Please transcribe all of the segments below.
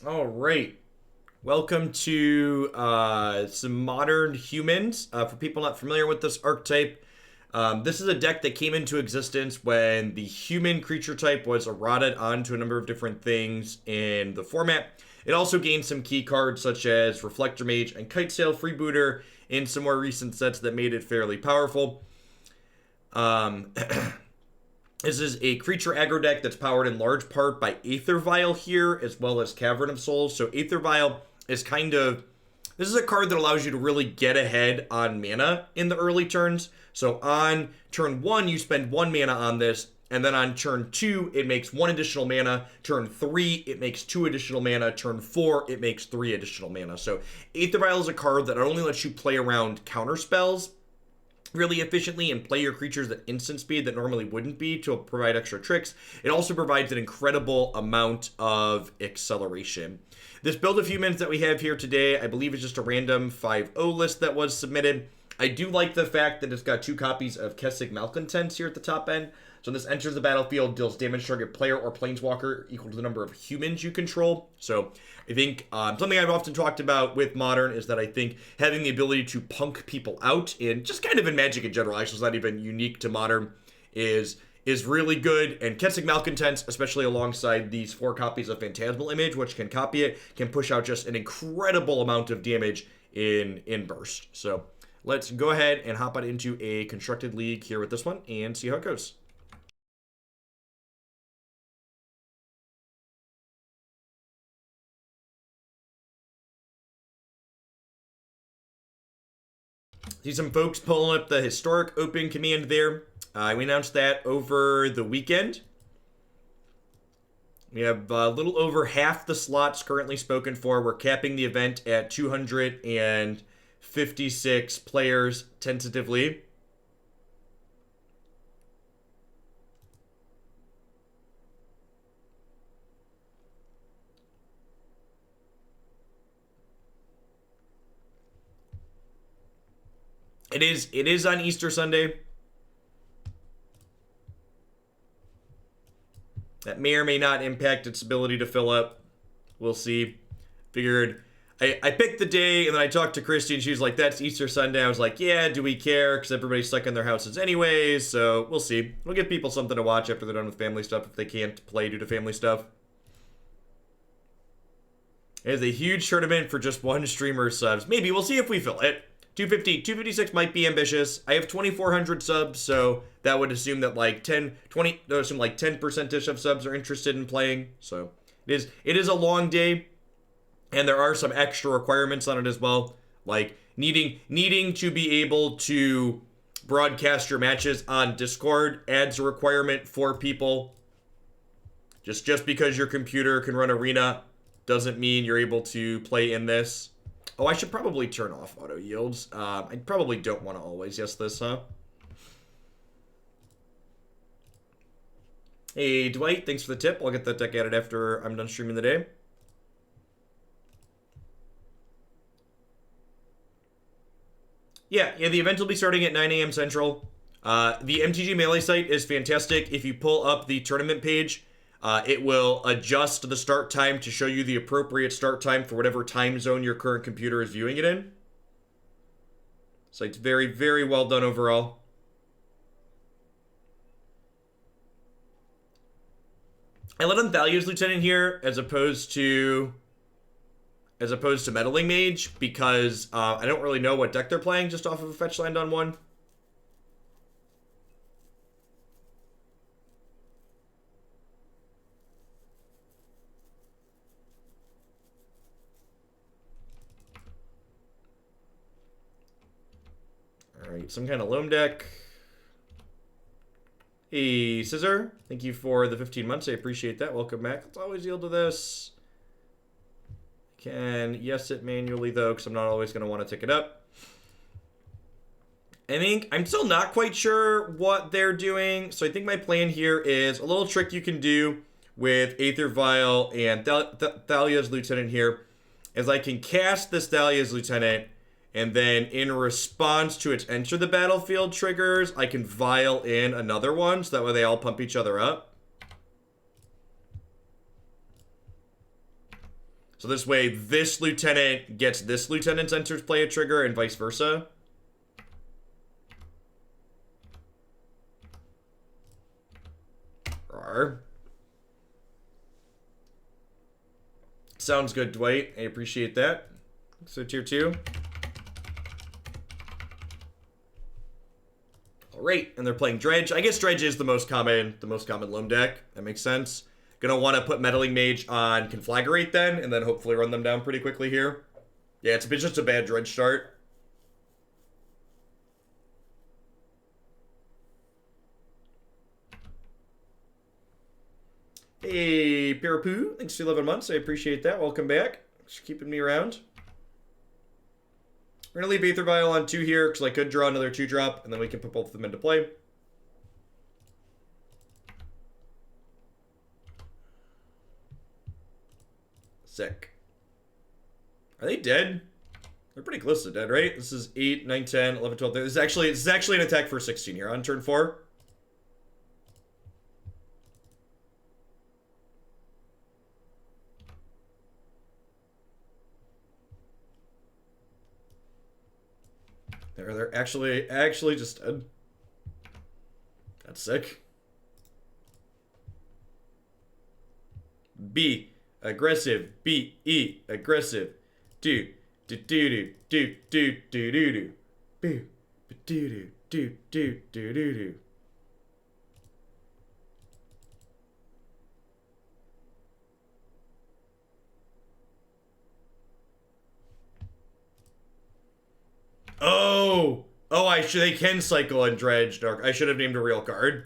All right. Welcome to some modern humans. For people not familiar with this archetype, this is a deck that came into existence when the human creature type was eroded onto a number of different things in the format. It also gained some key cards such as Reflector Mage and Kitesail Freebooter in some more recent sets that made it fairly powerful. This is a creature aggro deck that's powered in large part by Aether Vial here, as well as Cavern of Souls. So Aether Vial is this is a card that allows you to really get ahead on mana in the early turns. So on turn 1, you spend 1 mana on this, and then on turn 2, it makes 1 additional mana. Turn 3, it makes 2 additional mana. Turn 4, it makes 3 additional mana. So Aether Vial is a card that not only lets you play around counter spells really efficiently and play your creatures at instant speed that normally wouldn't be to provide extra tricks, it also provides an incredible amount of acceleration. This build of humans that we have here today, I believe is just a random 5-0 list that was submitted. I do like the fact that it's got 2 copies of Kessig Malcontents here at the top end. So this enters the battlefield, deals damage to target player or planeswalker equal to the number of humans you control. So I think something I've often talked about with Modern is that I think having the ability to punk people out in just kind of in Magic in general, actually it's not even unique to Modern, is really good. And Kessig Malcontents, especially alongside these 4 copies of Phantasmal Image, which can copy it, can push out just an incredible amount of damage in burst. So let's go ahead and hop on into a constructed league here with this one and see how it goes. See some folks pulling up the historic open command there. We announced that over the weekend. We have a little over half the slots currently spoken for. We're capping the event at 256 players tentatively. It is on Easter Sunday. That may or may not impact its ability to fill up. We'll see. Figured I picked the day, and then I talked to Christy, and she was like, that's Easter Sunday. I was like, yeah, do we care? Because everybody's stuck in their houses anyways, so we'll see. We'll give people something to watch after they're done with family stuff if they can't play due to family stuff. It is a huge tournament for just 1 streamer subs. Maybe. We'll see if we fill it. 256 might be ambitious. I have 2,400 subs, so that would assume that like 10%-ish of subs are interested in playing. So it is a long day, and there are some extra requirements on it as well, like needing to be able to broadcast your matches on Discord adds a requirement for people. Just because your computer can run Arena doesn't mean you're able to play in this. Oh, I should probably turn off auto yields. I probably don't want to always yes this, huh? Hey, Dwight, thanks for the tip. I'll get that deck added after I'm done streaming the day. Yeah, the event will be starting at 9 a.m. Central. The MTG Melee site is fantastic. If you pull up the tournament page, it will adjust the start time to show you the appropriate start time for whatever time zone your current computer is viewing it in. So it's very, very well done overall. I let on Thalia's Lieutenant here as opposed to Meddling Mage because I don't really know what deck they're playing just off of a fetch land on 1. Alright, some kind of loam deck. Hey, Scissor, thank you for the 15 months. I appreciate that. Welcome back. Let's always yield to this. Can yes it manually, though, because I'm not always going to want to tick it up. I think I'm still not quite sure what they're doing. So I think my plan here is a little trick you can do with Aether Vial and Thalia's Lieutenant here is I can cast this Thalia's Lieutenant, and then in response to its enter the battlefield triggers, I can vial in another one, so that way they all pump each other up. So this way, this lieutenant gets this lieutenant's enters play a trigger and vice versa. Rawr. Sounds good, Dwight. I appreciate that. So tier 2. Alright, and they're playing Dredge. I guess Dredge is the most common loam deck. That makes sense. Gonna want to put Meddling Mage on Conflagrate then, and then hopefully run them down pretty quickly here. Yeah, it's just a bad Dredge start. Hey, Pirapoo, thanks for 11 months. I appreciate that. Welcome back. Thanks for keeping me around. We're going to leave Aether Vial on 2 here, because I could draw another 2-drop, and then we can put both of them into play. Sick. Are they dead? They're pretty close to dead, right? This is 8, 9, 10, 11, 12. This is actually an attack for 16 here on turn 4. They're actually just dead. That's sick. B. Aggressive. B. E. Aggressive. Do. Do do do do do do do do. Boo. Do do do do do do do. Oh! Oh, they can cycle and dredge Dark. I should have named a real card.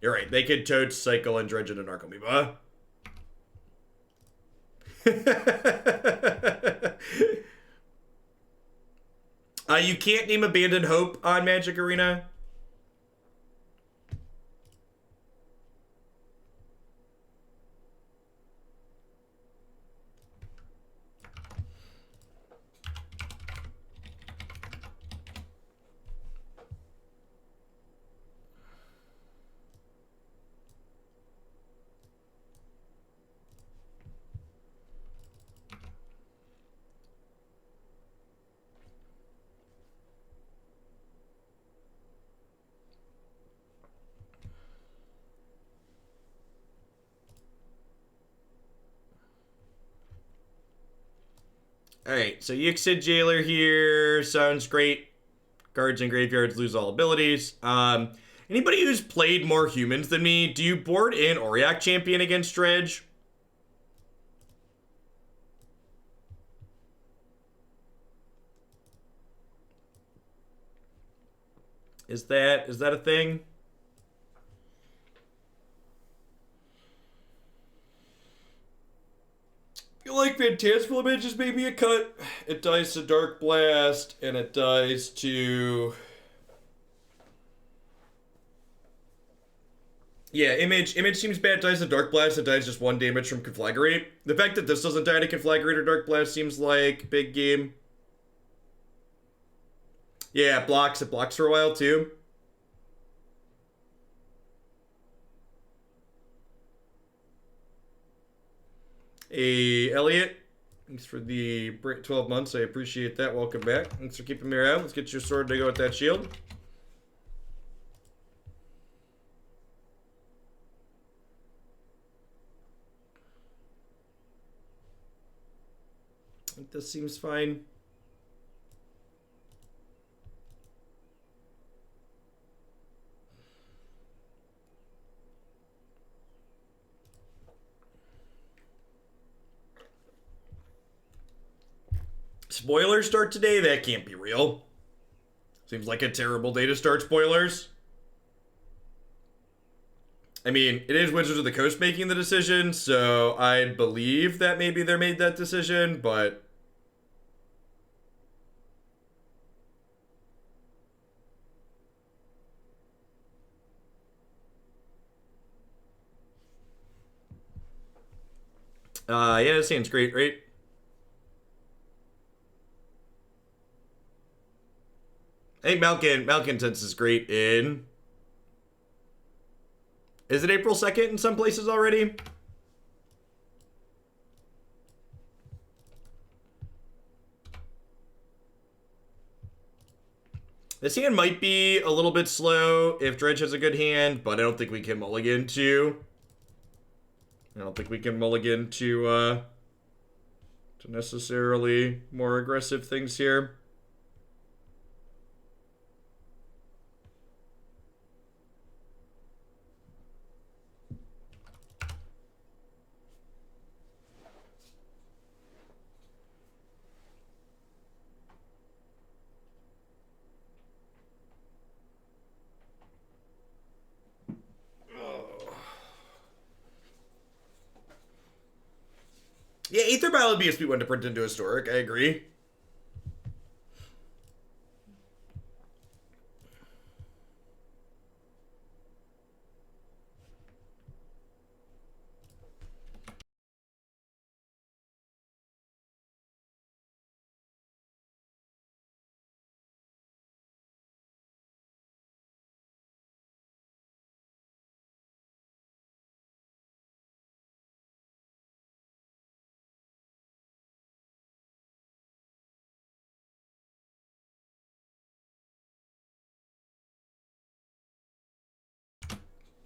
You're right, they could totes cycle and dredge into Narcomoeba. You can't name Abandoned Hope on Magic Arena. Alright, so Yixlid Jailer here. Sounds great. Cards in graveyards lose all abilities. Anybody who's played more humans than me, do you board in Auriok Champion against Dredge? Is that a thing? I feel like Phantasmal Image is maybe a cut. It dies to Dark Blast, and it dies to... Yeah, Image seems bad. It dies to Dark Blast. It dies just 1 damage from Conflagrate. The fact that this doesn't die to Conflagrate or Dark Blast seems like big game. Yeah, it blocks for a while too. Hey, Elliot. Thanks for the 12 months. I appreciate that. Welcome back. Thanks for keeping me around. Let's get your sword to go with that shield. I think this seems fine. Spoilers start today? That can't be real. Seems like a terrible day to start spoilers. I mean, it is Wizards of the Coast making the decision, so I believe that maybe they made that decision, but... yeah, this seems great, right? I think Malcontents is great in... Is it April 2nd in some places already? This hand might be a little bit slow if Dredge has a good hand, but I don't think we can mulligan to... to necessarily more aggressive things here. Yeah, Aether Vial would be a sweet one to print into Historic. I agree.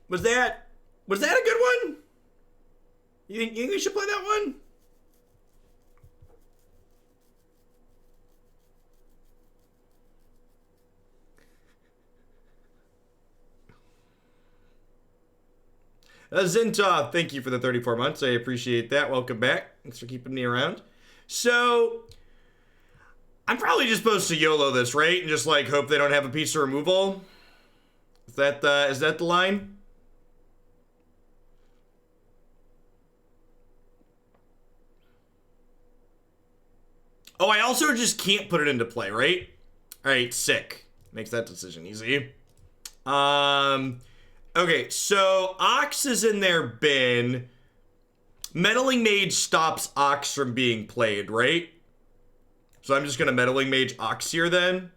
Was that a good one? You think we should play that one? Zinta, thank you for the 34 months. I appreciate that. Welcome back. Thanks for keeping me around. So, I'm probably just supposed to YOLO this, right? And just, like, hope they don't have a piece of removal? Is that the line? Oh, I also just can't put it into play, right? Alright, sick. Makes that decision easy. Okay, so Ox is in their bin. Meddling Mage stops Ox from being played, right? So I'm just gonna Meddling Mage Ox here then.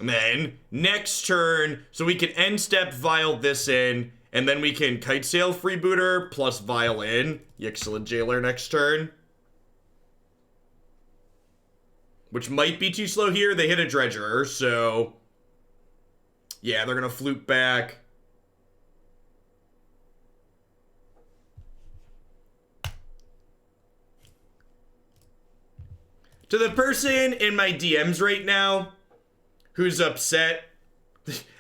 And then, next turn, so we can end step Vial this in, and then we can Kitesail Freebooter plus Vial in. Yixlid Jailer next turn. Which might be too slow here. They hit a Dredger, so... yeah, they're gonna flute back. To the person in my DMs right now who's upset,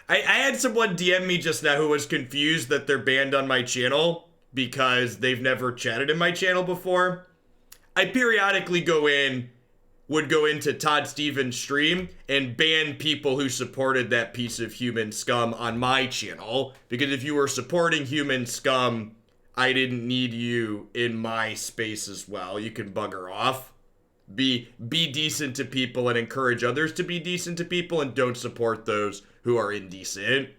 I had someone DM me just now who was confused that they're banned on my channel because they've never chatted in my channel before. I periodically would go into Todd Stevens' stream and ban people who supported that piece of human scum on my channel, because if you were supporting human scum, I didn't need you in my space as well. You can bugger off. Be decent to people and encourage others to be decent to people, and don't support those who are indecent.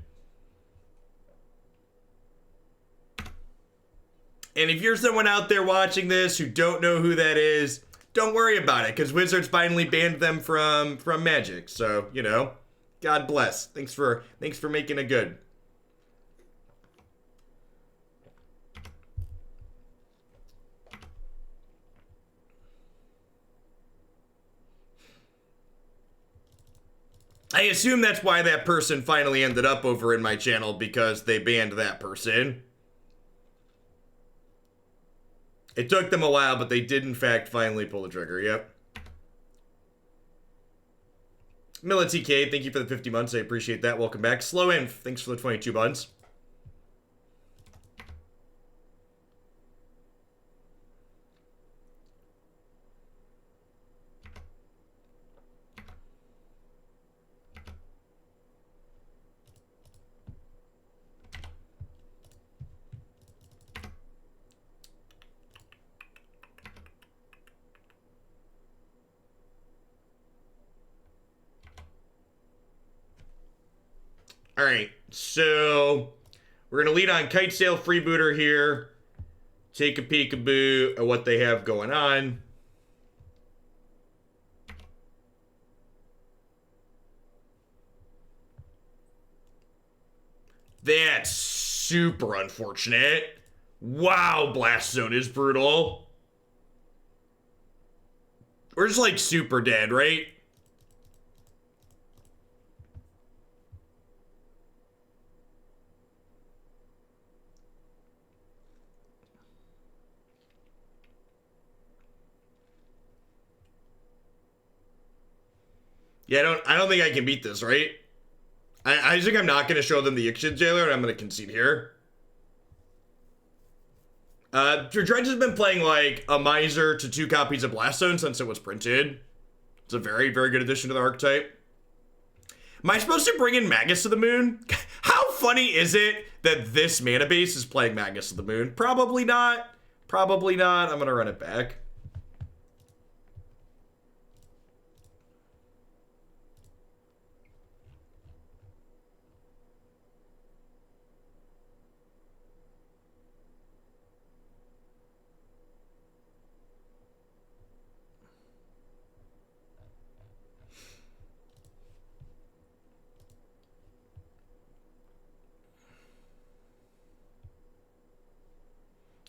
And if you're someone out there watching this who don't know who that is, don't worry about it, because Wizards finally banned them from Magic. So, you know, God bless. Thanks for making it good. I assume that's why that person finally ended up over in my channel, because they banned that person. It took them a while, but they did in fact finally pull the trigger, yep. Militia K, thank you for the 50 months, I appreciate that, welcome back. Slow Inf, thanks for the 22 months. Alright, so we're going to lead on Kitesail Freebooter here. Take a peekaboo at what they have going on. That's super unfortunate. Wow, Blast Zone is brutal. We're just like super dead, right? Yeah, I don't think I can beat this, right? I think I'm not going to show them the Yixlid Jailer, and I'm going to concede here. Dredge has been playing like a Miser to 2 copies of Blast Zone since it was printed. It's a very, very good addition to the archetype. Am I supposed to bring in Magus of the Moon? How funny is it that this mana base is playing Magus of the Moon? Probably not. Probably not. I'm going to run it back.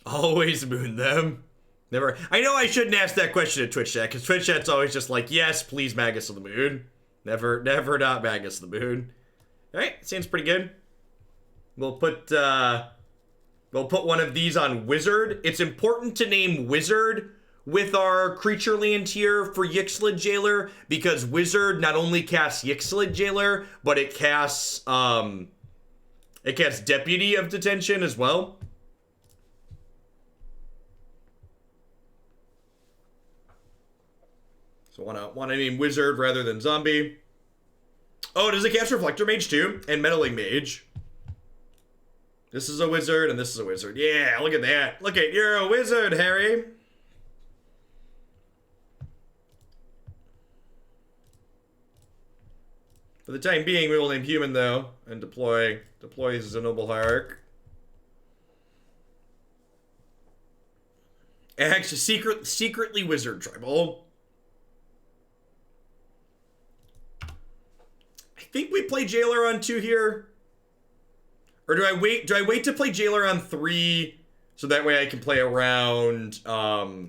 Always moon them. Never. I know I shouldn't ask that question at Twitch chat, because Twitch chat's always just like, yes, please, Magus of the Moon. Never not Magus of the Moon. Alright, seems pretty good. We'll put one of these on Wizard. It's important to name Wizard with our creature land here for Yixlid Jailer, because Wizard not only casts Yixlid Jailer, but it casts Deputy of Detention as well. So wanna name Wizard rather than Zombie. Oh, does it cast Reflector Mage too? And Meddling Mage. This is a Wizard and this is a Wizard. Yeah, look at that. Look at, you're a Wizard, Harry. For the time being, we will name Human though, and deploy as a Noble Hierarch. Actually, secretly Wizard Tribal. I think we play Jailer on 2 here. Or do I wait to play Jailer on 3 so that way I can play around I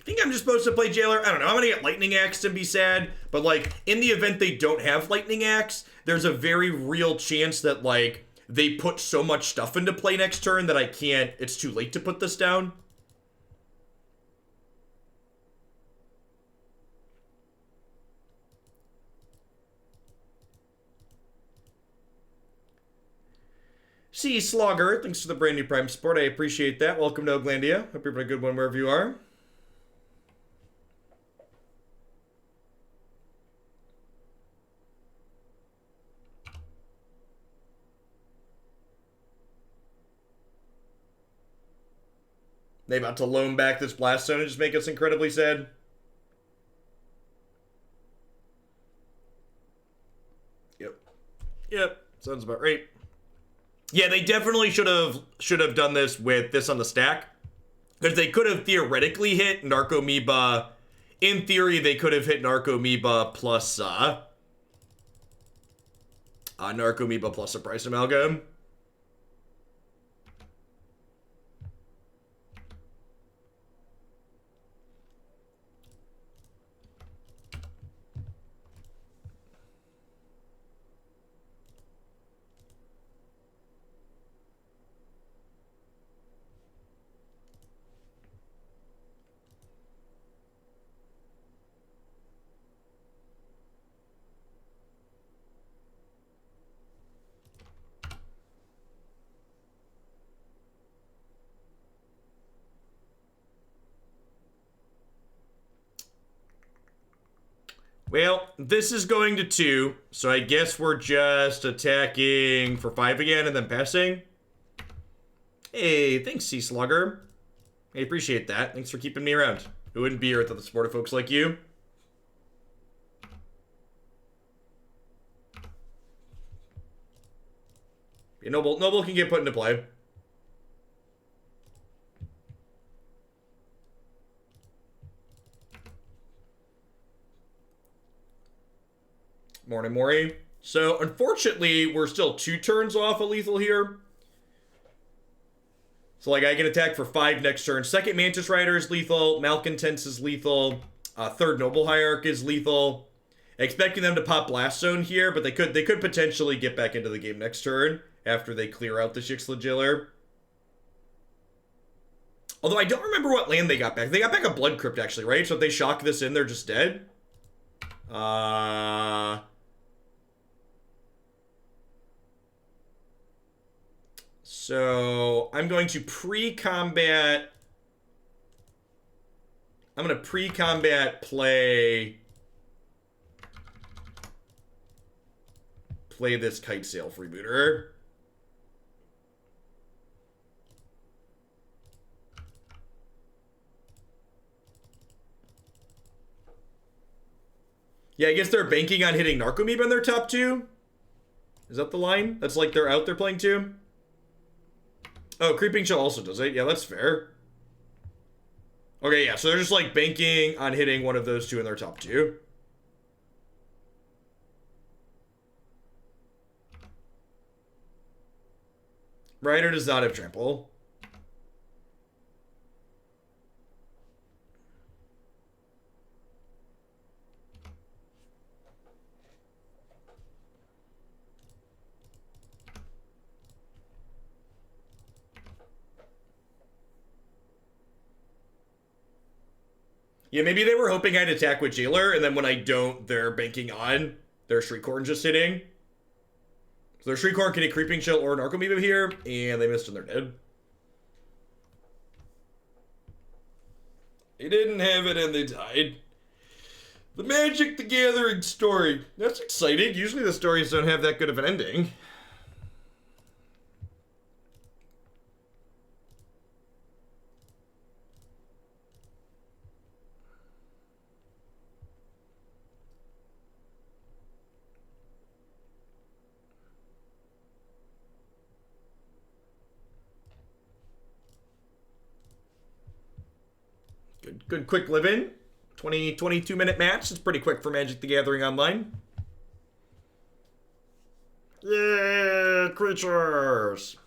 think I'm just supposed to play Jailer. I don't know. I'm gonna get Lightning Axe and be sad, but like in the event they don't have Lightning Axe, there's a very real chance that like they put so much stuff into play next turn that I can't, it's too late to put this down. See, Slogger, thanks for the brand new Prime support. I appreciate that. Welcome to Oglandia. Hope you're having a good one wherever you are. They about to loan back this Blast Zone and just make us incredibly sad. Yep. Sounds about right. Yeah, they definitely should have done this with this on the stack. Because they could have theoretically hit Narcomoeba. In theory, they could have hit Narcomoeba plus Narcomoeba plus a Price Amalgam. Well, this is going to 2, so I guess we're just attacking for 5 again and then passing. Hey, thanks, Sea Slugger. I appreciate that. Thanks for keeping me around. It wouldn't be here without the support of folks like you. Yeah, Noble can get put into play. Morning, Maury. So, unfortunately, we're still 2 turns off a lethal here. So, like, I can attack for 5 next turn. Second Mantis Rider is lethal. Malcontents is lethal. Third Noble Hierarch is lethal. Expecting them to pop Blast Zone here, but they could potentially get back into the game next turn after they clear out this Yixlid Jailer. Although I don't remember what land they got back. They got back a Blood Crypt, actually, right? So if they shock this in, they're just dead. So I'm going to pre-combat... I'm going to pre-combat play this Kitesail Freebooter. Yeah, I guess they're banking on hitting Narcomoeba in their top 2. Is that the line? That's like they're out there playing 2? Oh, Creeping Chill also does it. Yeah, that's fair. Okay, yeah, so they're just like banking on hitting one of those 2 in their top 2. Rider does not have trample. Yeah, maybe they were hoping I'd attack with Jailer, and then when I don't, they're banking on their Shriekhorn just hitting. So their Shriekhorn can hit Creeping Chill or Narcomoeba here, and they missed and they're dead. They didn't have it and they died. The Magic the Gathering story. That's exciting. Usually the stories don't have that good of an ending. Good quick live-in. 22-minute match. It's pretty quick for Magic the Gathering Online. Yeah, creatures.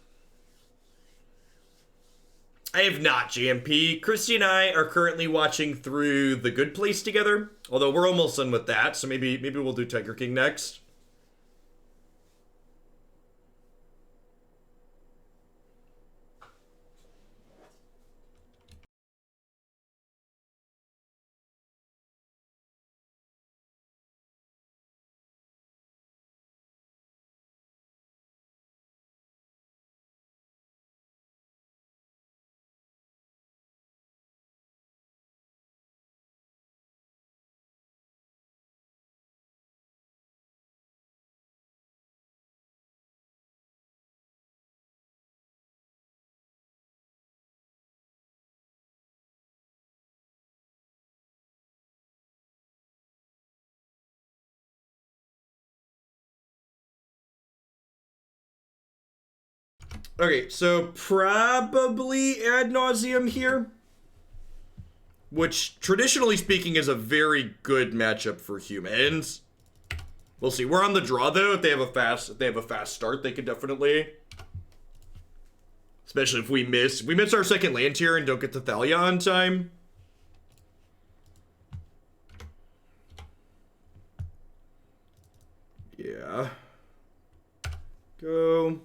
I have not, JMP. Christy and I are currently watching through The Good Place together. Although we're almost done with that, so maybe we'll do Tiger King next. Okay, so probably Ad Nauseam here. Which, traditionally speaking, is a very good matchup for humans. We'll see. We're on the draw, though. If they have a fast start, they could definitely... Especially if we miss our second land here and don't get to Thalia on time. Yeah. Go.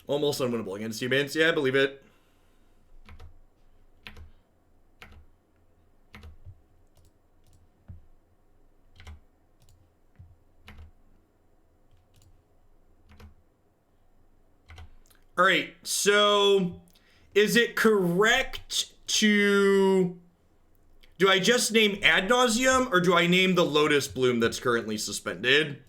Almost unwinnable against humans. Yeah, I believe it. All right, so is it correct to... Do I just name Ad Nauseam, or do I name the Lotus Bloom that's currently suspended?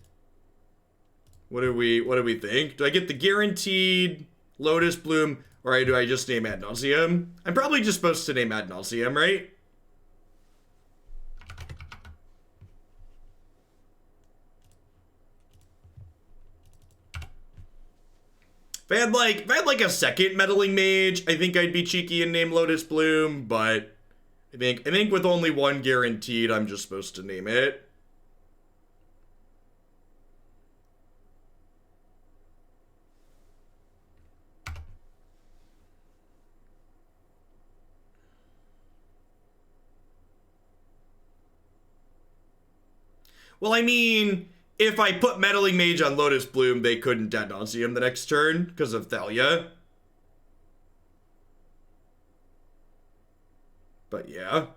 What do we think? Do I get the guaranteed Lotus Bloom, or do I just name Ad Nauseam? I'm probably just supposed to name Ad Nauseam, right? If I had like a second Meddling Mage, I think I'd be cheeky and name Lotus Bloom, but I think with only one guaranteed, I'm just supposed to name it. Well, I mean, if I put Meddling Mage on Lotus Bloom, they couldn't Ad Nauseam the next turn because of Thalia. But yeah.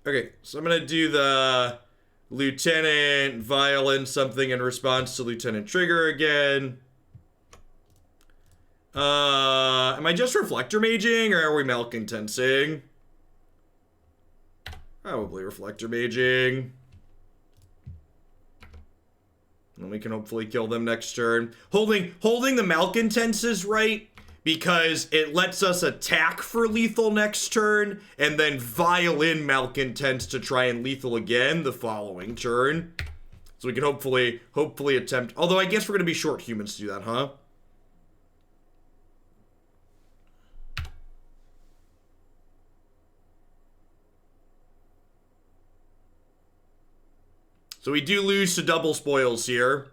Okay, so I'm gonna do the Lieutenant Violence something in response to Lieutenant Trigger again. Am I just Reflector Maging or are we Malcontensing? Probably Reflector Maging. And we can hopefully kill them next turn. Holding the Malcontents is right because it lets us attack for lethal next turn and then vial in Malcontents to try and lethal again the following turn. So we can hopefully attempt. Although I guess we're going to be short humans to do that, huh? So we do lose to double spoils here.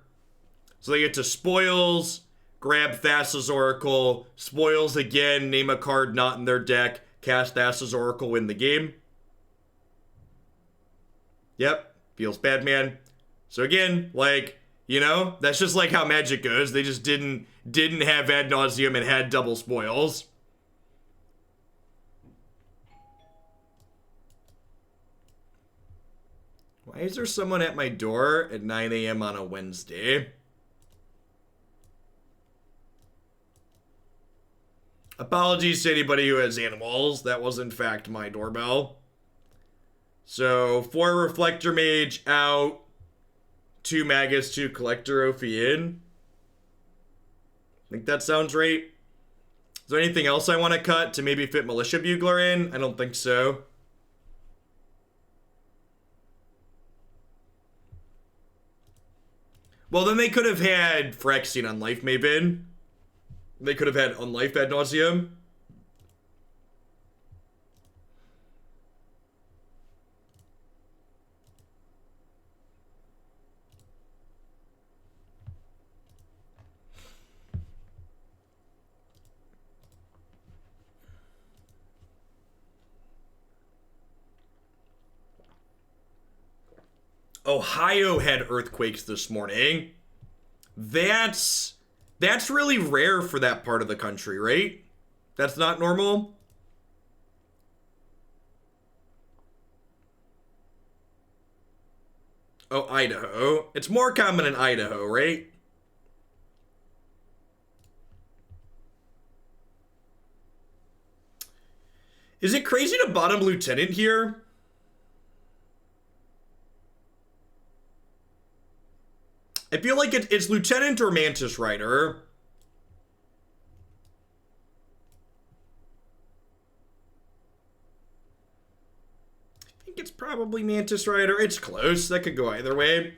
So they get to spoils, grab Thassa's Oracle, spoils again, name a card not in their deck, cast Thassa's Oracle, win the game. Yep, feels bad, man. So again, like, you know, that's just like how Magic goes. They just didn't have Ad Nauseam and had double spoils. Why is there someone at my door at 9 a.m. on a Wednesday? Apologies to anybody who has animals. That was in fact my doorbell. So 4 Reflector Mage out, 2 Magus, 2 Collector Ouphe in. I think that sounds right. Is there anything else I want to cut to maybe fit Militia Bugler in? I don't think so. Well, then they could have had Phyrexian on Life Maven. They could have had Unlife Ad Nauseam. Ohio had earthquakes this morning. That's really rare for that part of the country, right? That's not normal. Oh, Idaho. It's more common in Idaho, right? Is it crazy to bottom lieutenant here? I feel like it's Lieutenant or Mantis Rider. I think it's probably Mantis Rider. It's close. That could go either way.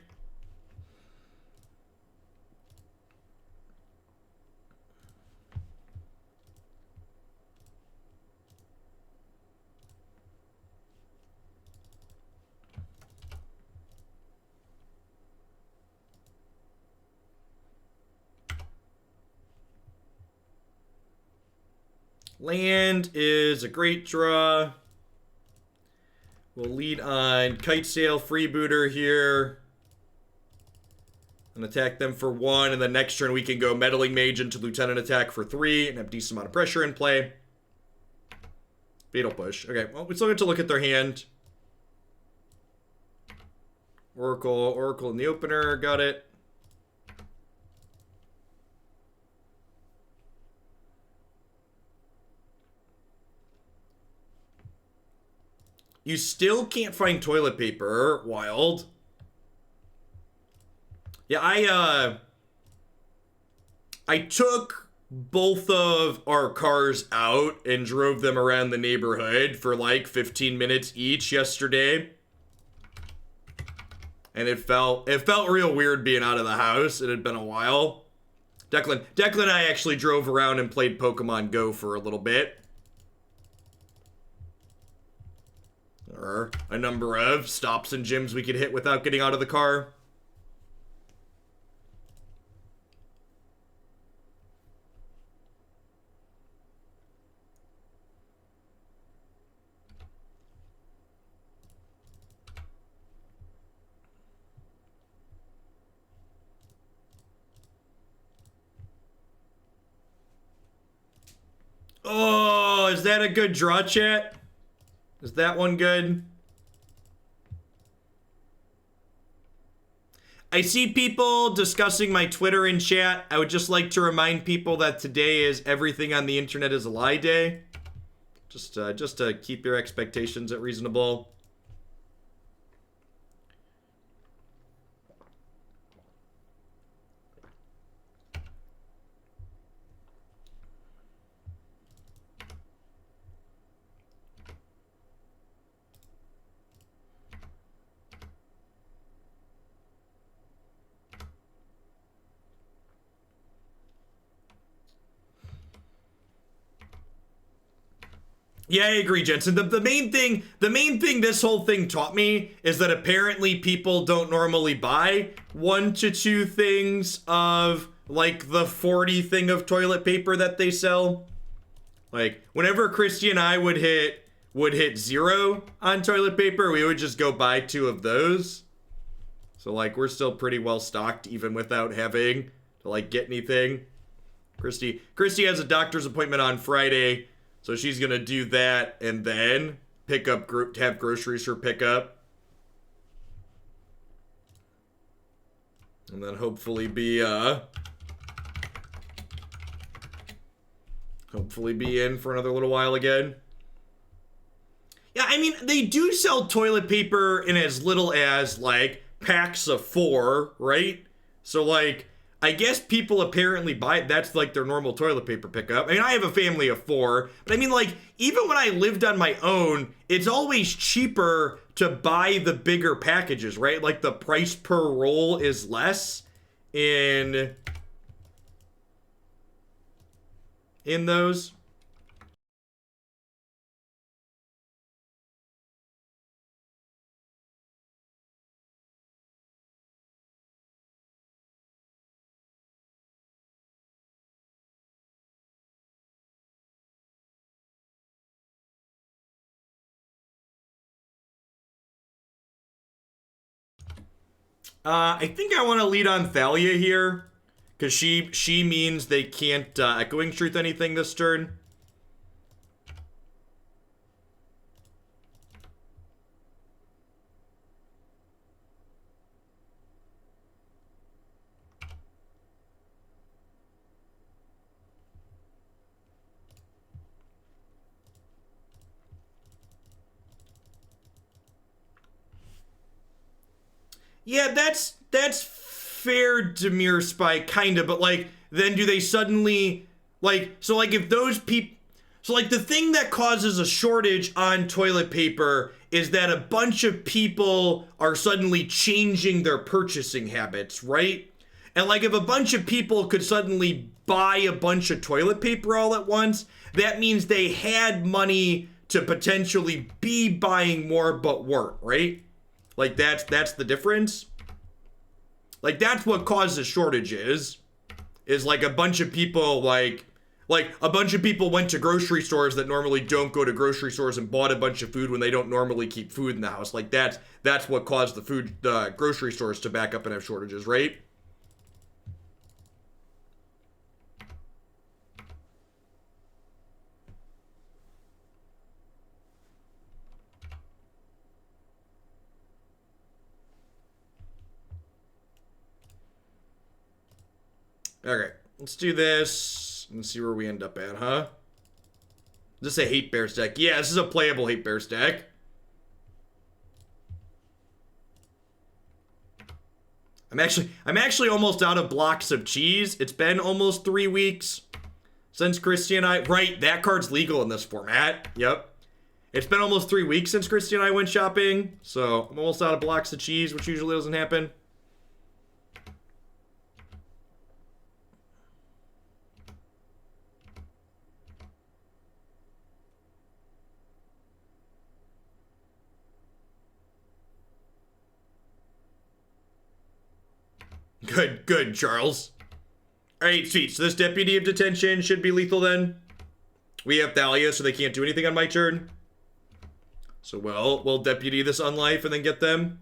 Land is a great draw. We'll lead on Kitesail Freebooter here. And attack them for 1. And then next turn we can go Meddling Mage into Lieutenant attack for 3. And have a decent amount of pressure in play. Fatal Push. Okay, well, we still get to look at their hand. Oracle in the opener. Got it. You still can't find toilet paper. Wild. Yeah, I took both of our cars out and drove them around the neighborhood for like 15 minutes each yesterday. and it felt real weird being out of the house. It had been a while. Declan and I actually drove around and played Pokemon Go for a little bit. There are a number of stops and gyms we could hit without getting out of the car. Oh, is that a good draw, chat? Is that one good? I see people discussing my Twitter in chat. I would just like to remind people that today is Everything on the Internet is a Lie Day. Just to keep your expectations at reasonable. Yeah, I agree, Jensen. The main thing this whole thing taught me is that apparently people don't normally buy 1 to 2 things of like the 40 thing of toilet paper that they sell. Like whenever Christy and I would hit 0 on toilet paper, we would just go buy 2 of those. So like we're still pretty well stocked even without having to like get anything. Christy has a doctor's appointment on Friday. So she's gonna do that and then have groceries for pickup. And then hopefully be in for another little while again. Yeah, I mean, they do sell toilet paper in as little as like packs of 4, right? So like I guess people apparently buy it. That's like their normal toilet paper pickup. I mean, I have a family of 4, but I mean, like, even when I lived on my own, it's always cheaper to buy the bigger packages, right? Like the price per roll is less in those. I think I want to lead on Thalia here, because she means they can't Echoing Truth anything this turn. Yeah, that's fair, Demir Spy, kinda, but like, then do they suddenly, like, so like if those people, so like the thing that causes a shortage on toilet paper is that a bunch of people are suddenly changing their purchasing habits, right? And like if a bunch of people could suddenly buy a bunch of toilet paper all at once, that means they had money to potentially be buying more but weren't, right? Like that's the difference. Like that's what causes shortages. Is like a bunch of people like a bunch of people went to grocery stores that normally don't go to grocery stores and bought a bunch of food when they don't normally keep food in the house. Like that's what caused the grocery stores to back up and have shortages, right? Okay, let's do this and see where we end up at, huh? Is this a Hate Bears deck? Yeah, this is a playable Hate Bears deck. I'm actually almost out of blocks of cheese. It's been almost 3 weeks since Christy and I... Right, that card's legal in this format. Yep. It's been almost 3 weeks since Christy and I went shopping, so I'm almost out of blocks of cheese, which usually doesn't happen. Good, Charles. Alright, sweet. So this Deputy of Detention should be lethal then. We have Thalia, so they can't do anything on my turn. So we'll Deputy this on life and then get them.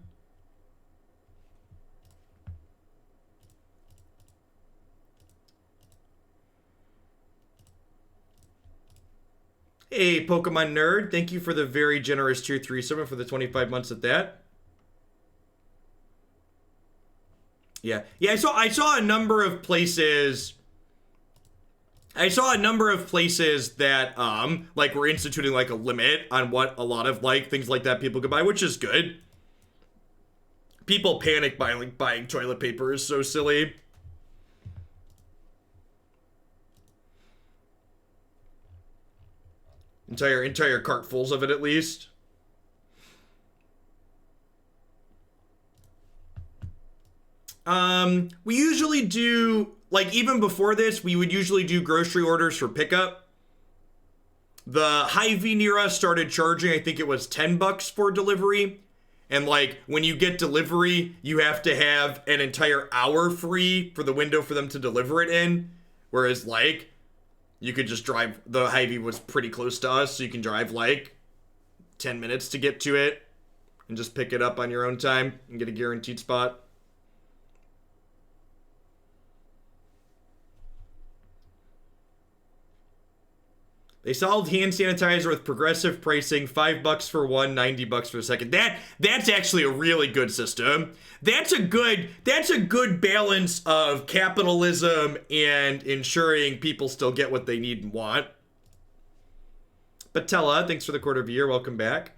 Hey, Pokemon Nerd. Thank you for the very generous Tier 3 summon for the 25 months at that. Yeah, I saw a number of places. I saw a number of places that like were instituting like a limit on what a lot of like things like that people could buy, which is good. People panic buying toilet paper is so silly. Entire cartfuls of it at least. We usually do, like, even before this, we would usually do grocery orders for pickup. The Hy-Vee near us started charging, I think it was $10 for delivery. And, like, when you get delivery, you have to have an entire hour free for the window for them to deliver it in. Whereas, like, you could just drive, the Hy-Vee was pretty close to us, so you can drive, like, 10 minutes to get to it. And just pick it up on your own time and get a guaranteed spot. They solved hand sanitizer with progressive pricing, $5 for one, $90 for the second. That's actually a really good system. That's a good balance of capitalism and ensuring people still get what they need and want. Patella, thanks for the quarter of a year. Welcome back.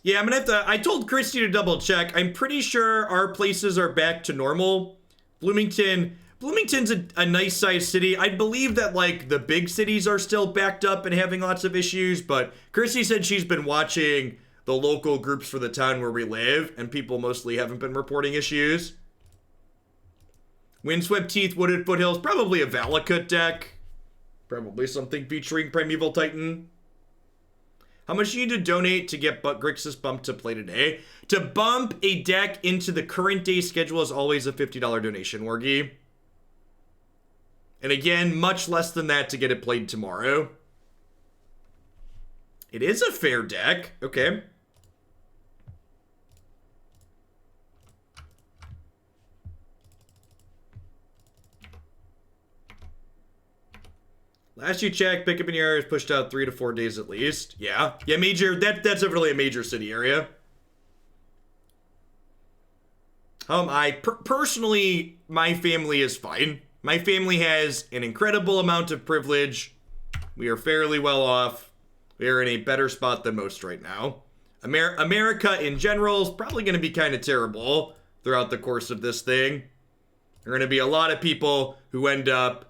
Yeah, I'm gonna have to, I told Christy to double check. I'm pretty sure our places are back to normal. Bloomington's a nice sized city. I believe that like the big cities are still backed up and having lots of issues, but Christy said she's been watching the local groups for the town where we live, and people mostly haven't been reporting issues. Windswept Teeth, Wooded Foothills, probably a Valakut deck. Probably something featuring Primeval Titan. How much do you need to donate to get Grixis bumped to play today? To bump a deck into the current day schedule is always a $50 donation, Wargy. And again, much less than that to get it played tomorrow. It is a fair deck. Okay. Last you checked, pickup in your area is pushed out 3 to 4 days at least. Yeah, major. That's definitely a major city area. Personally, my family is fine. My family has an incredible amount of privilege. We are fairly well off. We are in a better spot than most right now. America in general is probably going to be kind of terrible throughout the course of this thing. There are going to be a lot of people who end up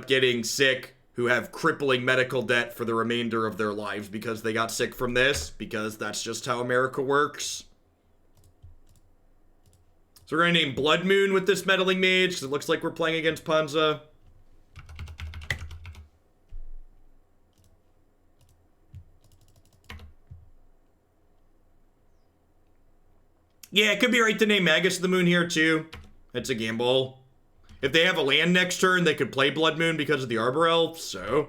getting sick, who have crippling medical debt for the remainder of their lives because they got sick from this, because that's just how America works. So we're going to name Blood Moon with this Meddling Mage, because it looks like we're playing against Panza. Yeah, it could be right to name Magus of the Moon here, too. It's a gamble. If they have a land next turn, they could play Blood Moon because of the Arbor Elf, so.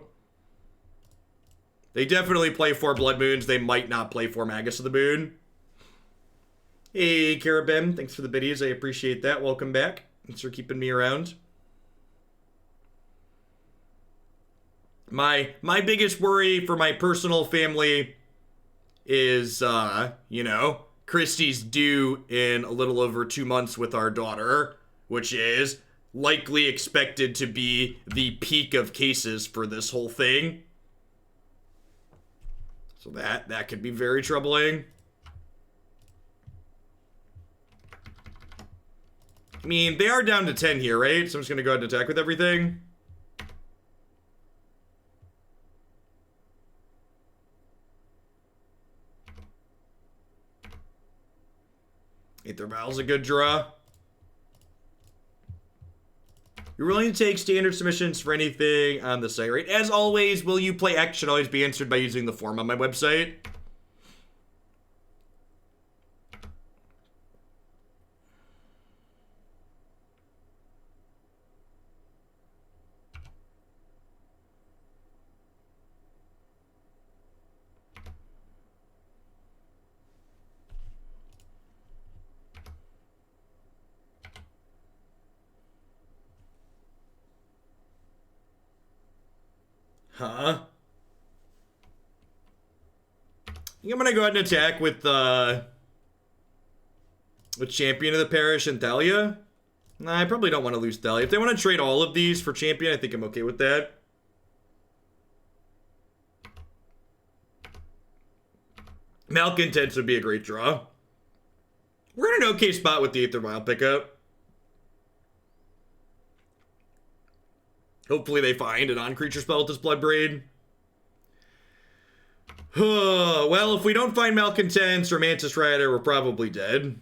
They definitely play 4 Blood Moons. They might not play 4 Magus of the Moon. Hey, Carabem. Thanks for the biddies. I appreciate that. Welcome back. Thanks for keeping me around. My biggest worry for my personal family is, you know, Christie's due in a little over 2 months with our daughter, which is likely expected to be the peak of cases for this whole thing. So that could be very troubling. I mean, they are down to 10 here, right? So I'm just going to go ahead and attack with everything. Aether Vial's a good draw. You're willing to take standard submissions for anything on the site, right? As always, will you play X should always be answered by using the form on my website. Huh? I think I'm gonna go ahead and attack with Champion of the Parish and Thalia. Nah, I probably don't want to lose Thalia. If they want to trade all of these for Champion, I think I'm okay with that. Malcontents would be a great draw. We're in an okay spot with the Aether Vial pickup. Hopefully they find an on-creature spell with this Bloodbraid. Well, if we don't find Malcontents or Mantis Rider, we're probably dead.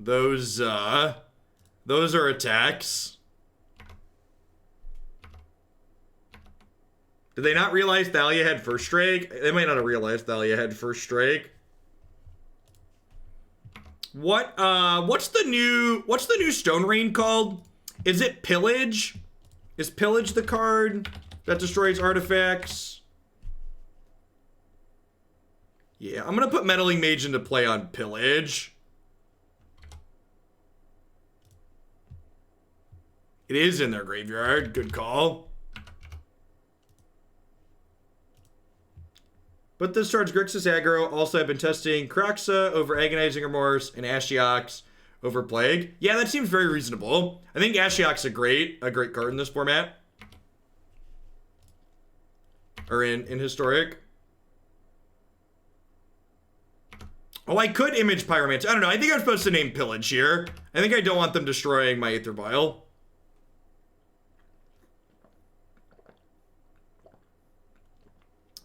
Those are attacks. Did they not realize Thalia had first strike? They might not have realized Thalia had first strike. What's the new Stone Rain called? Is it Pillage? Is Pillage the card that destroys artifacts? Yeah, I'm gonna put Meddling Mage into play on Pillage. It is in their graveyard. Good call. But this charge Grixis aggro. Also, I've been testing Kraxa over Agonizing Remorse and Ashiok's over Plague. Yeah, that seems very reasonable. I think Ashiok's a great card in this format. Or in Historic. Oh, I could Image Pyromancer. I don't know. I think I'm supposed to name Pillage here. I think I don't want them destroying my Aether Vial.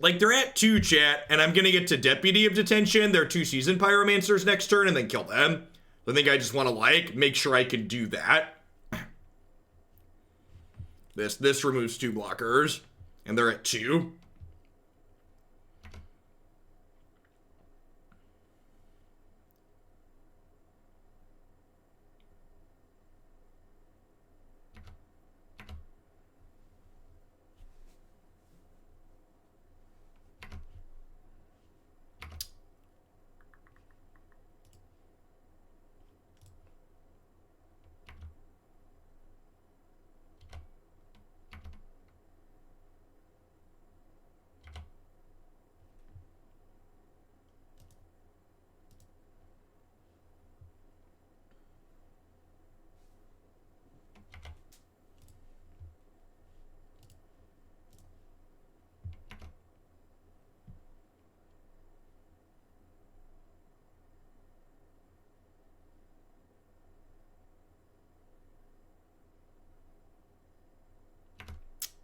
Like, they're at 2, chat, and I'm gonna get to Deputy of Detention. They're 2 Seasoned Pyromancers next turn, and then kill them. So I think I just want to, like, make sure I can do that. This removes 2 blockers, and they're at 2.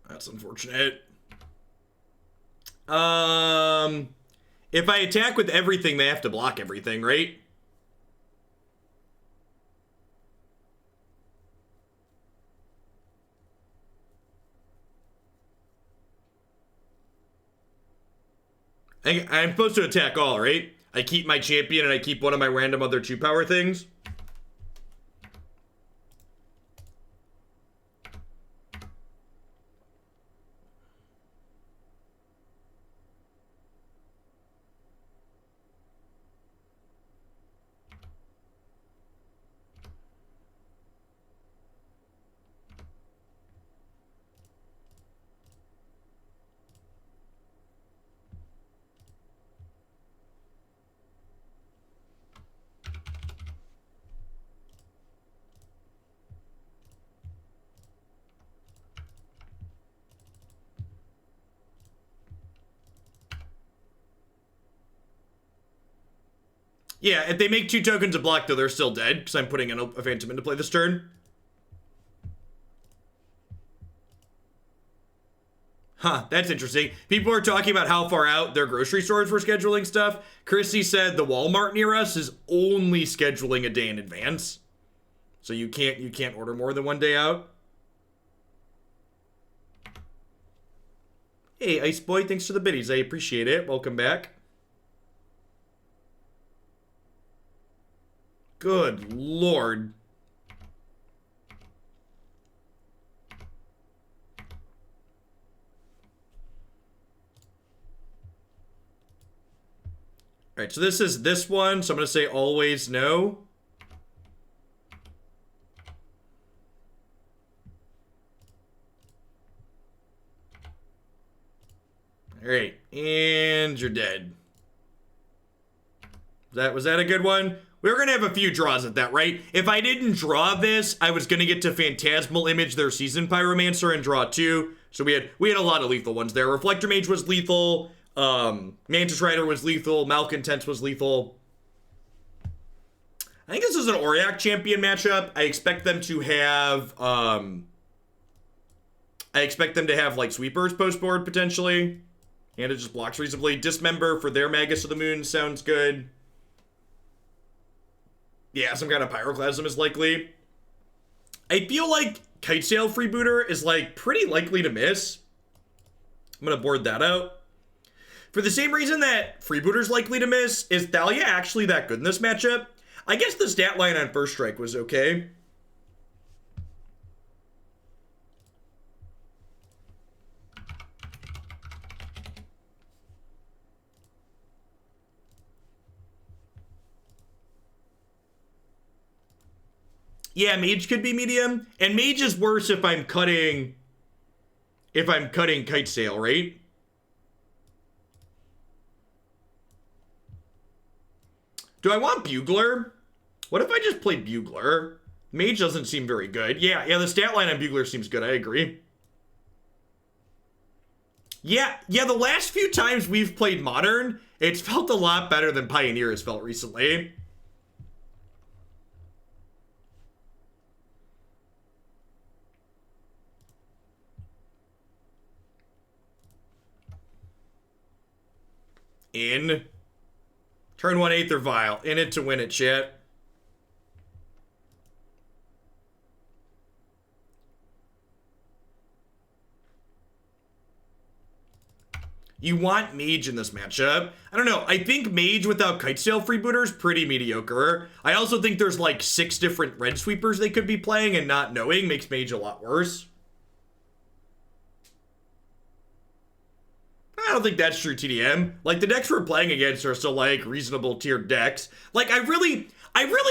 That's unfortunate. If I attack with everything, they have to block everything, right? I'm supposed to attack all, right? I keep my champion and I keep one of my random other 2-power things. Yeah, if they make 2 tokens of block, though, they're still dead, because I'm putting in a Phantom into play this turn. Huh, that's interesting. People are talking about how far out their grocery stores were scheduling stuff. Chrissy said the Walmart near us is only scheduling a day in advance. So you can't order more than 1 day out. Hey, Ice Boy, thanks for the biddies. I appreciate it. Welcome back. Good Lord. All right, so this is this one, so I'm going to say always no. All right, and you're dead. Was that a good one? We're going to have a few draws at that, right? If I didn't draw this, I was going to get to Phantasmal Image, their Seasoned Pyromancer, and draw 2. So we had a lot of lethal ones there. Reflector Mage was lethal. Mantis Rider was lethal. Malcontents was lethal. I think this is an Auriok Champion matchup. I expect them to have, like sweepers post board potentially. And it just blocks reasonably. Dismember for their Magus of the Moon sounds good. Yeah, some kind of Pyroclasm is likely. I feel like Kitesail Freebooter is like pretty likely to miss. I'm gonna board that out. For the same reason that Freebooter's likely to miss, is Thalia actually that good in this matchup? I guess the stat line on First Strike was okay. Yeah, Mage could be medium, and Mage is worse if I'm cutting Kitesail, right? Do I want Bugler? What if I just played Bugler? Mage doesn't seem very good. Yeah, the stat line on Bugler seems good, I agree. Yeah, the last few times we've played Modern, it's felt a lot better than Pioneer has felt recently. In. Turn 1 Aether Vial. In it to win it, chat. You want Mage in this matchup. I don't know. I think Mage without Kitesail Freebooter is pretty mediocre. I also think there's like 6 different red sweepers they could be playing, and not knowing makes Mage a lot worse. I don't think that's true, TDM. Like, the decks we're playing against are still, like, reasonable tiered decks. Like, I really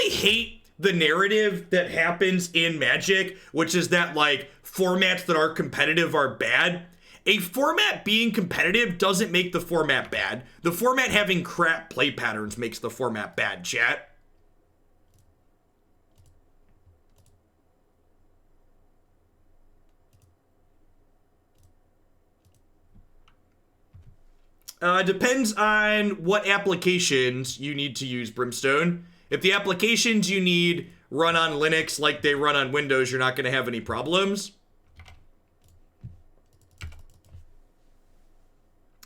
hate the narrative that happens in Magic, which is that, like, formats that are competitive are bad. A format being competitive doesn't make the format bad. The format having crap play patterns makes the format bad, chat. Depends on what applications you need to use Brimstone. If the applications you need run on Linux like they run on Windows, you're not going to have any problems.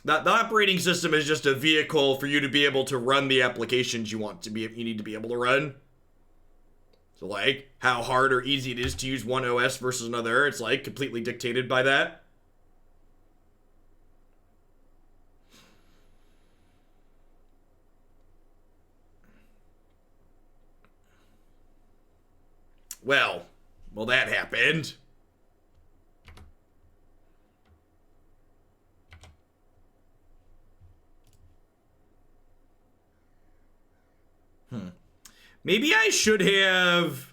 The operating system is just a vehicle for you to be able to run the applications you need to be able to run. So, like, how hard or easy it is to use one OS versus another, it's, like, completely dictated by that. Well, that happened. Maybe I should have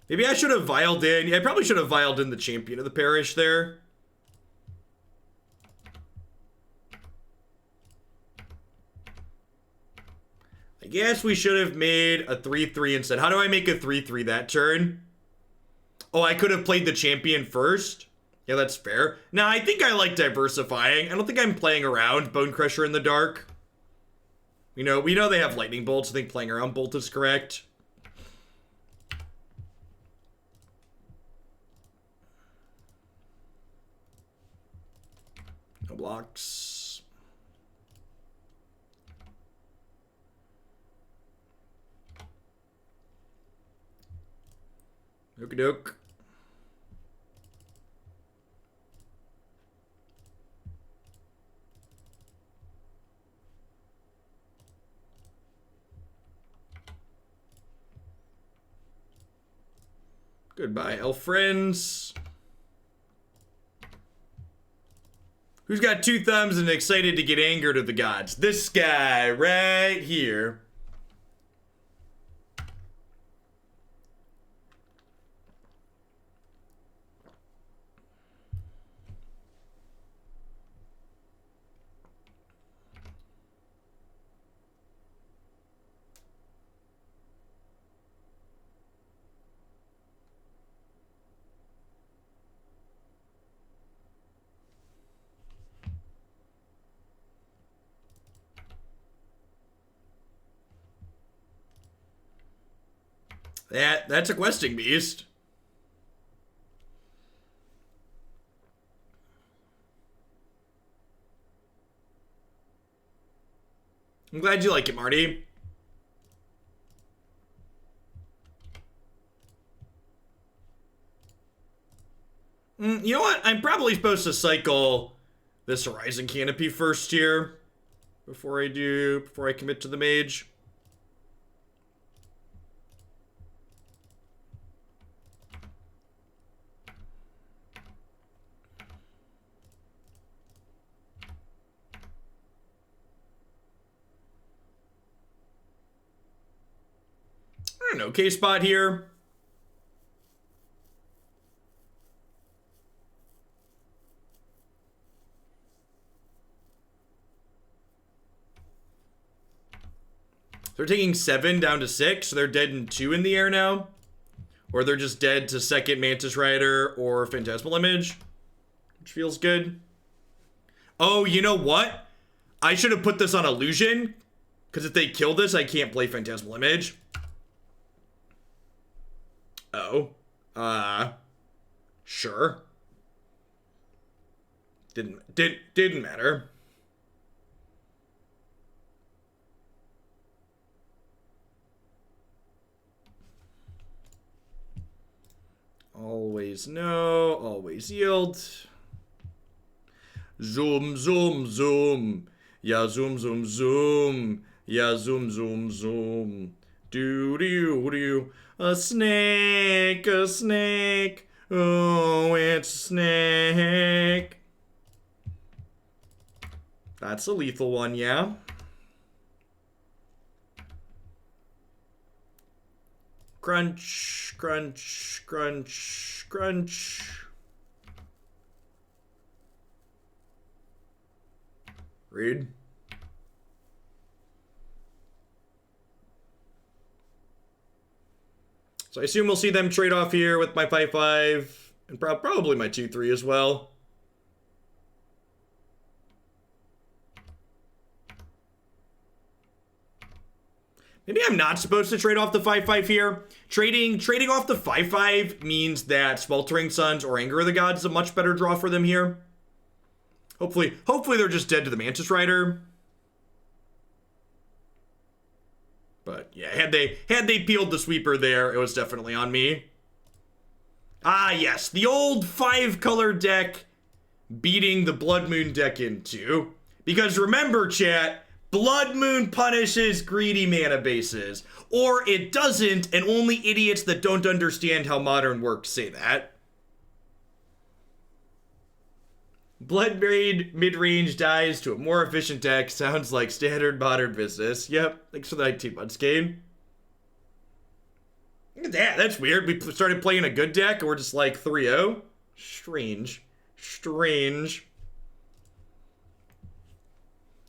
vialed in. Yeah, I probably should have vialed in the Champion of the Parish there. I guess we should have made a 3-3 instead. How do I make a 3-3 that turn? Oh, I could have played the Champion first. Yeah, that's fair. Now, I think I like diversifying. I don't think I'm playing around Bone Crusher in the dark. We know they have lightning bolts. I think playing around bolt is correct. No blocks. Okie doke. Goodbye, elf friends. Who's got two thumbs and excited to get angered of the gods? This guy right here. That's a questing beast. I'm glad you like it, Marty. You know what? I'm probably supposed to cycle this Horizon Canopy first here before I commit to the mage. An okay spot here. They're taking 7 down to 6, so they're dead in 2 in the air now. Or they're just dead to second Mantis Rider or Phantasmal Image, which feels good. Oh, you know what? I should have put this on Illusion, because if they kill this, I can't play Phantasmal Image. Oh. Sure. Didn't matter. Always no, always yield. Zoom, zoom, zoom. Yeah, zoom, zoom, zoom. Yeah, zoom, zoom, zoom. Do. A snake, a snake. Oh, it's a snake. That's a lethal one, yeah. Crunch, crunch, crunch, crunch. Read. So I assume we'll see them trade off here with my 5/5 and probably my 2/3 as well. Maybe I'm not supposed to trade off the 5/5 here. Trading off the 5/5 means that Sweltering Suns or Anger of the Gods is a much better draw for them here. Hopefully they're just dead to the Mantis Rider. But yeah, had they peeled the sweeper there, it was definitely on me. Ah, yes, the old 5-color deck beating the Blood Moon deck into. Because remember, chat, Blood Moon punishes greedy mana bases. Or it doesn't, and only idiots that don't understand how Modern works say that. Blood Raid mid-range dies to a more efficient deck. Sounds like standard Modern business. Yep, thanks for the 19 months, game. Look at that, that's weird. We started playing a good deck and we're just like 3-0. Strange. Strange.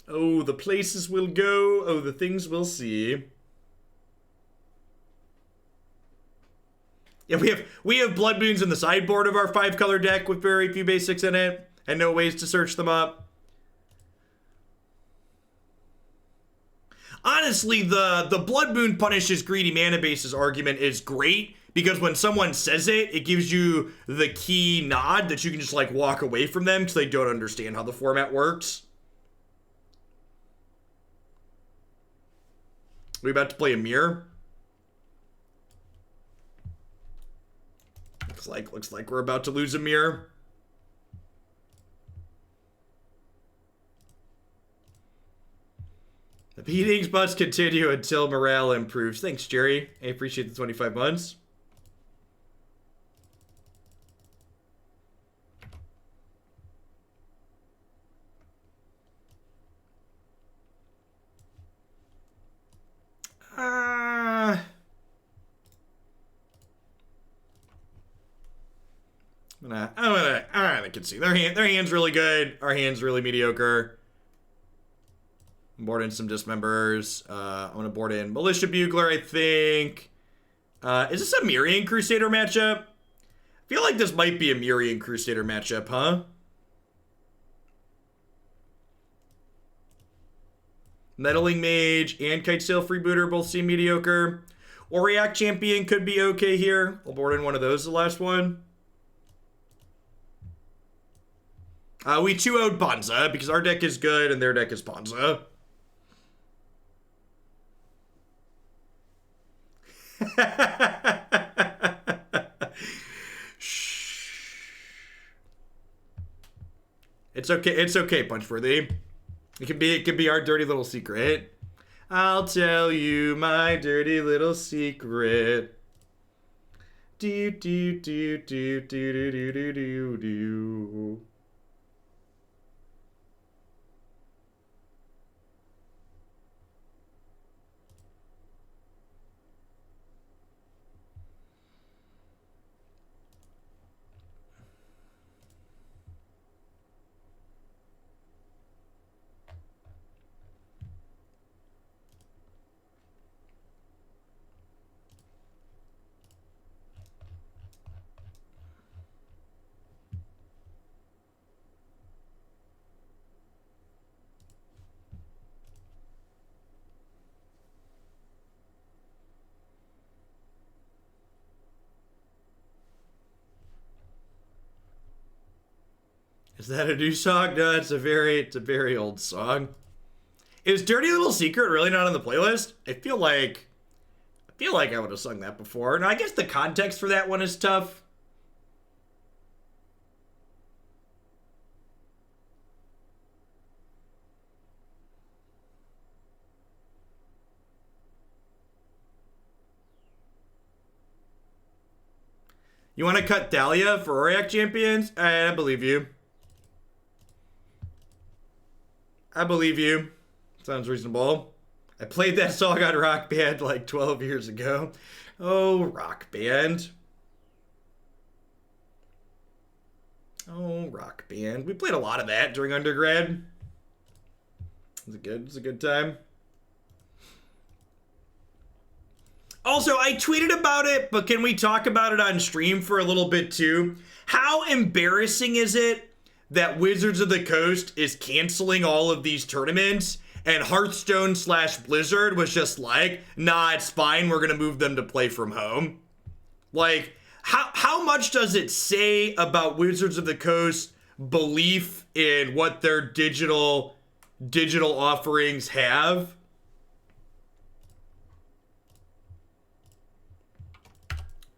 Oh, the places we'll go. Oh, the things we'll see. Yeah, we have Blood Moons in the sideboard of our 5-color deck with very few basics in it. And no ways to search them up. honestly, the Blood Moon punishes greedy mana bases argument is great, because when someone says it, it gives you the key nod that you can just like walk away from them because they don't understand how the format works. We about to play a mirror. Looks like we're about to lose a mirror. The beatings must continue until morale improves. Thanks, Jerry. I appreciate the 25 months. I can see their hand's really good. Our hand's really mediocre. I'm board in some Dismembers. I'm gonna board in Militia Bugler, I think. Is this a Mirran Crusader matchup? I feel like this might be a Mirran Crusader matchup, huh? Meddling Mage and Kitesail Freebooter both seem mediocre. Auriok Champion could be okay here. I'll board in one of those, the last one. We 2-0'd Bonza because our deck is good and their deck is Bonza. Shh. It's okay, Punchworthy. It could be our dirty little secret. I'll tell you my dirty little secret. Do do do do do do do do do do. Is that a new song? No, it's a very old song. Is Dirty Little Secret really not on the playlist? I feel like I would have sung that before. Now, I guess the context for that one is tough. You want to cut Thalia for Auriok Champions? I believe you. I believe you. Sounds reasonable. I played that song on Rock Band like 12 years ago. Oh, Rock Band. Oh, Rock Band. We played a lot of that during undergrad. It's a good time. Also, I tweeted about it, but can we talk about it on stream for a little bit too? How embarrassing is it that Wizards of the Coast is canceling all of these tournaments and Hearthstone/Blizzard was just like, nah, it's fine, we're gonna move them to play from home? Like, how much does it say about Wizards of the Coast belief in what their digital offerings have?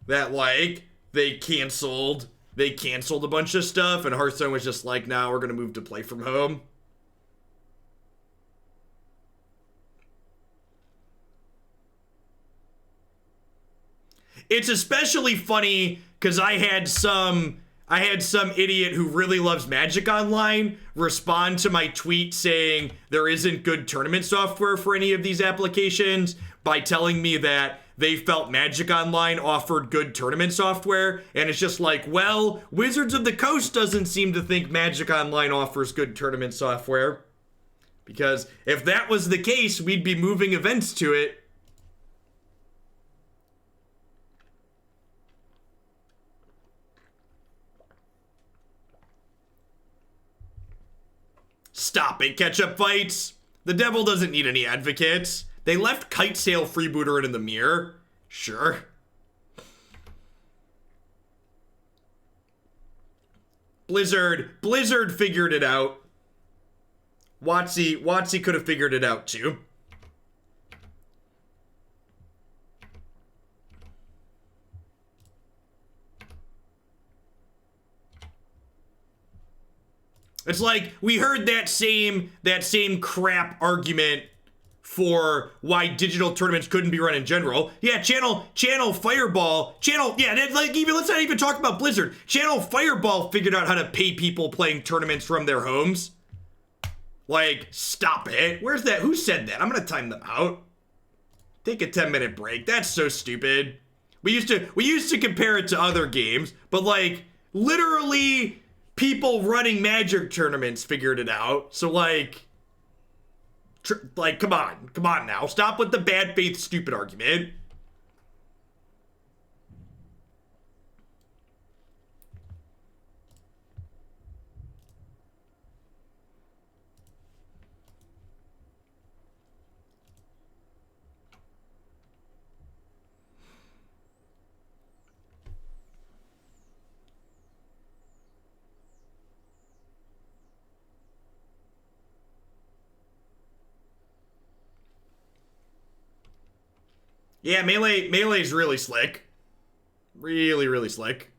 That, like, they canceled a bunch of stuff, and Hearthstone was just like, nah, we're gonna move to play from home. It's especially funny because I had some idiot who really loves Magic Online respond to my tweet saying there isn't good tournament software for any of these applications by telling me that they felt Magic Online offered good tournament software, and it's just like, well, Wizards of the Coast doesn't seem to think Magic Online offers good tournament software. Because if that was the case, we'd be moving events to it. Stop it, catch-up fights. The devil doesn't need any advocates. They left Kitesail Freebooter in the mirror. Sure. Blizzard figured it out. WotC could have figured it out too. It's like we heard that same crap argument for why digital tournaments couldn't be run in general. Yeah, Channel Fireball, like even let's not even talk about Blizzard. Channel Fireball figured out how to pay people playing tournaments from their homes. Like, stop it. Where's that? Who said that? I'm gonna time them out. Take a 10-minute break. That's so stupid. We used to compare it to other games, but like literally people running Magic tournaments figured it out. So like come on now. Stop with the bad faith stupid argument. Yeah, Melee's really slick. Really slick.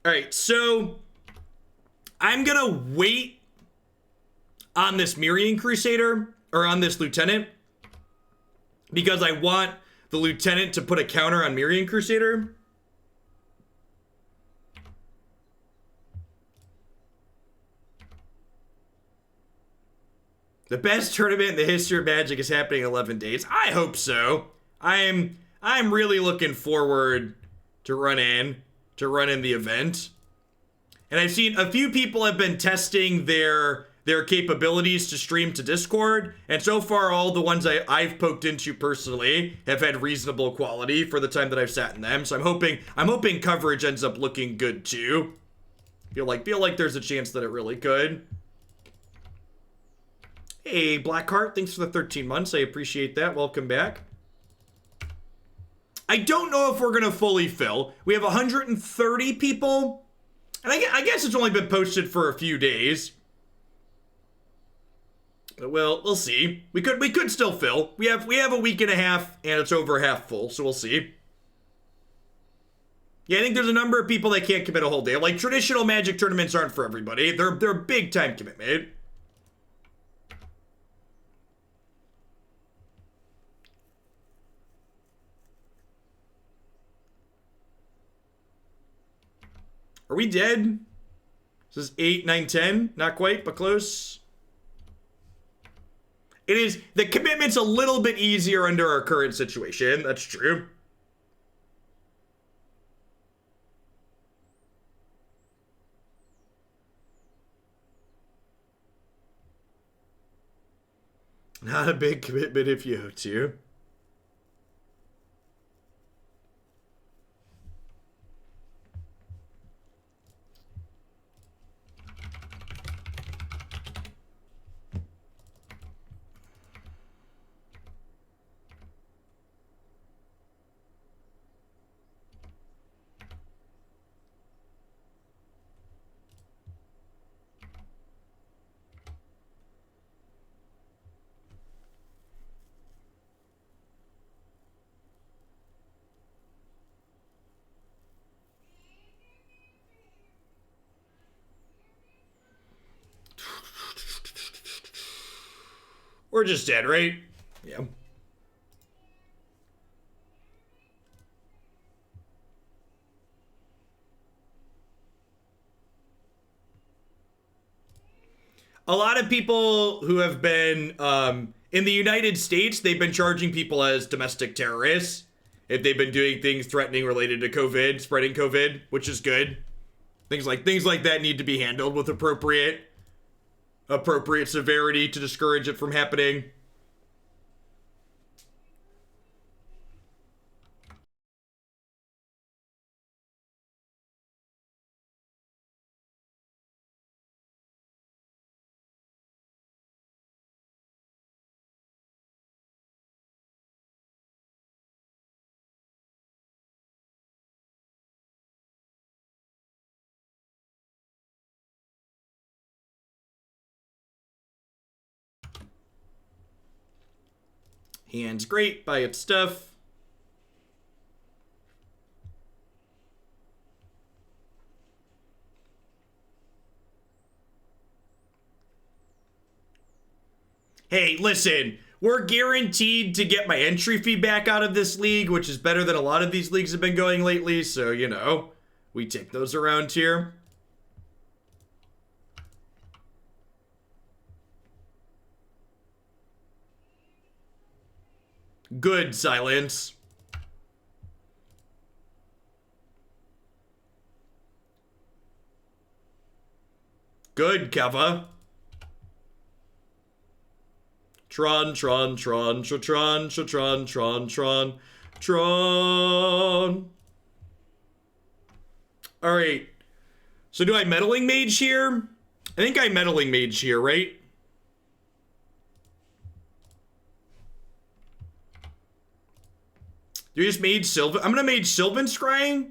Alright, so I'm gonna wait on this Mirran Crusader, or on this Lieutenant, because I want the Lieutenant to put a counter on Mirran Crusader. The best tournament in the history of Magic is happening in 11 days. I hope so. I'm really looking forward to run in the event. And I've seen a few people have been testing their capabilities to stream to Discord, and so far all the ones I've poked into personally have had reasonable quality for the time that I've sat in them. So I'm hoping coverage ends up looking good too. Feel like there's a chance that it really could. Hey, Blackheart, thanks for the 13 months. I appreciate that. Welcome back. I don't know if we're going to fully fill. We have 130 people. And I guess it's only been posted for a few days. Well, we'll see. We could still fill. We have a week and a half, and it's over half full, so we'll see. Yeah, I think there's a number of people that can't commit a whole day. Like, traditional Magic tournaments aren't for everybody. They're a big time commitment. Are we dead? This is 8, 9, 10. Not quite, but close. It is. The commitment's a little bit easier under our current situation. That's true. Not a big commitment if you have to. We're just dead, right? Yeah. A lot of people who have been, in the United States, they've been charging people as domestic terrorists if they've been doing things threatening related to COVID, spreading COVID, which is good. Things like that need to be handled with appropriate severity to discourage it from happening. Hand's great. Buy up stuff. Hey, listen. We're guaranteed to get my entry fee back out of this league, which is better than a lot of these leagues have been going lately. So, you know, we take those around here. Good, Silence. Good, Keva. Tron. Alright. So do I Meddling Mage here? I think I Meddling Mage here, right? Do you just Mage Sylvan? I'm gonna Mage Sylvan Scrying?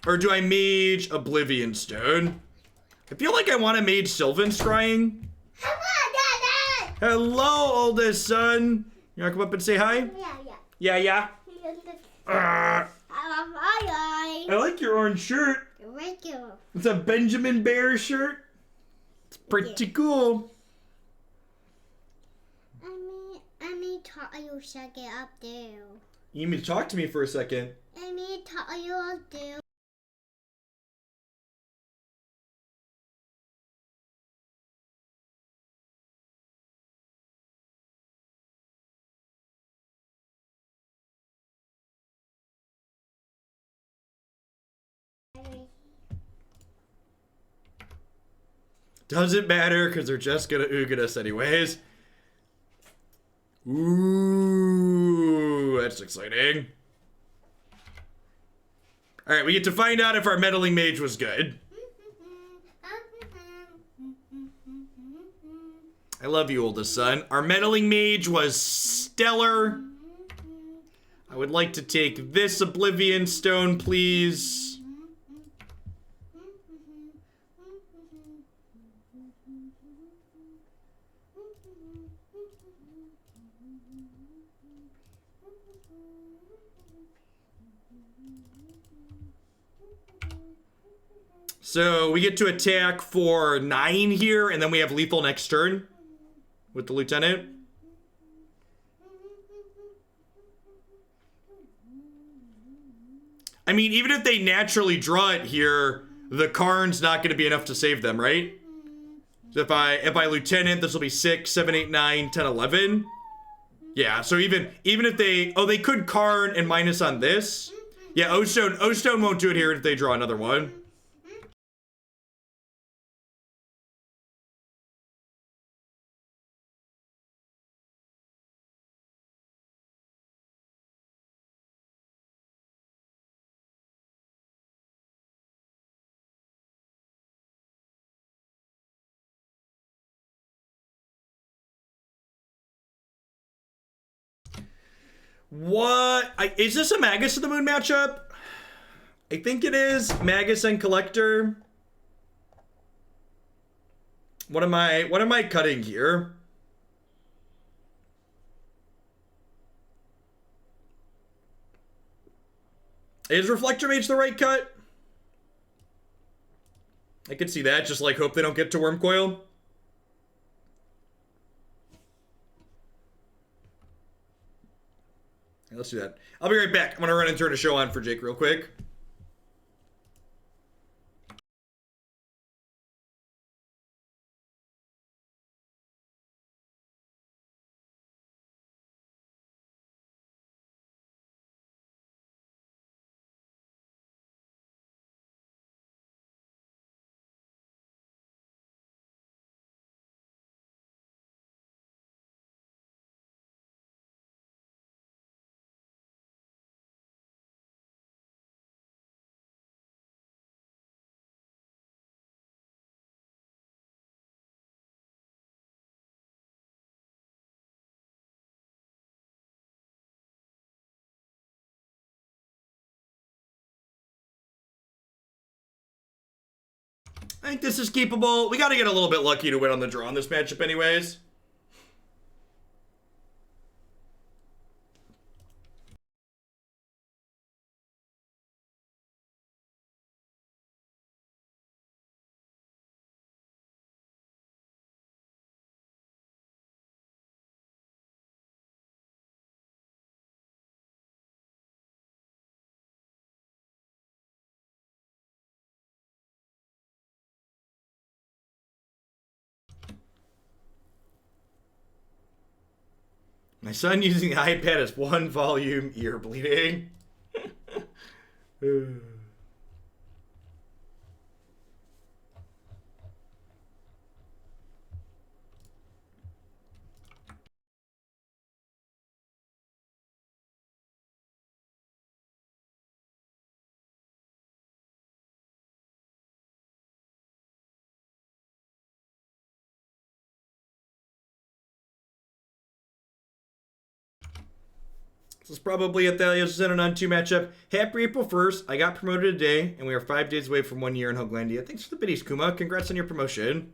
Or do I Mage Oblivion Stone? I feel like I want to Mage Sylvan Scrying. Hello, oldest son. You wanna come up and say hi? Yeah. I like your orange shirt. It's a Benjamin Bear shirt. It's pretty cool. I need to talk to you a second up there. You need me to talk to me for a second? I need to talk to you up there. Doesn't matter, because they're just gonna Ugin us anyways. Ooh, that's exciting. Alright, we get to find out if our Meddling Mage was good. I love you, oldest son. Our Meddling Mage was stellar. I would like to take this Oblivion Stone, please. So we get to attack for 9 here, and then we have lethal next turn with the Lieutenant. I mean, even if they naturally draw it here, the Karn's not going to be enough to save them, right? So if I Lieutenant, this will be 6, 7, 8, 9, 10, 11. Yeah, so even if they... Oh, they could Karn and minus on this. Yeah, O-Stone won't do it here if they draw another one. What? Is this a Magus of the Moon matchup? I think it is. Magus and Collector. What am I cutting here? Is Reflector Mage the right cut? I could see that. Just like hope they don't get to Wormcoil. Let's do that. I'll be right back. I'm gonna run and turn a show on for Jake real quick. I think this is keepable. We got to get a little bit lucky to win on the draw in this matchup anyways. My son using the iPad as one volume, ear bleeding. This is probably a Thalia Zen on 2 matchup. Happy April 1st. I got promoted today, and we are 5 days away from 1 year in Hoaglandia. Thanks for the biddies, Kuma. Congrats on your promotion.